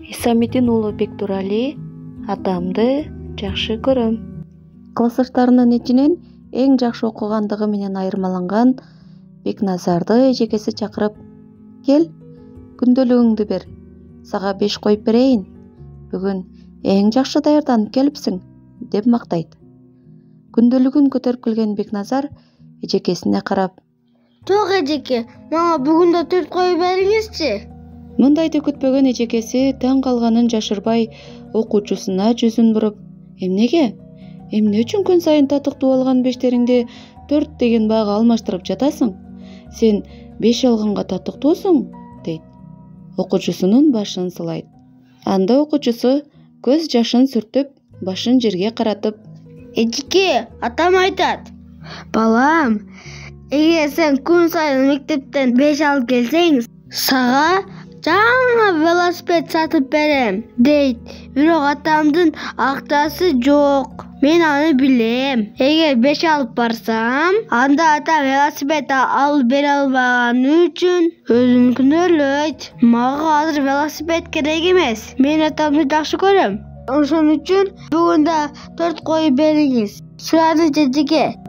Исамиддин уулу Бектурали. Атамды жакшы көрөм. Классташтарынын ичинен эң жакшы окугандыгы менен айырмаланган Бекназарды эжекеси чакырып, кел, күндөлүгүңдү бер, сага 5 коюп берейин. Бүгүн эң жакшы даярданып келипсиң, деп мактайт. Күндөлүгүн көтөрүп келген Бекназар эжекесине карап, Жок эжеке, мага бүгүн да 4 коюп бериңизчи. Мындайды күтпөгөн эжекеси таң калганын жашырбай окуучусуна жүзүн буруп, эмнеге? Эмне үчүн күн сайын татыктуу алган бештериңди 4 деген баага алмаштырып жатасың? Сен 5 алганга татыктуусуң, дейт. Окуучусунун башын сылайт. Анда окуучусу көз жашын сүртүп, башын жерге каратып, Эжеке, атам айтат. Балам, эгер сен күн сайын мектептен 5 алып келсең, сага жаңы велосипед сатып берем, дейт. Бирок атамдын акчасы жок. Мен аны билем. Эгер 5 алып барсам, анда атам велосипед алып бере албаганы үчүн өзүн күнөөлөйт. Мага азыр велосипед керек эмес. Мен атамды жакшы көрөм. Ошон үчүн бүгүн да 4 коюп бериңиз. Суранычы эжеке.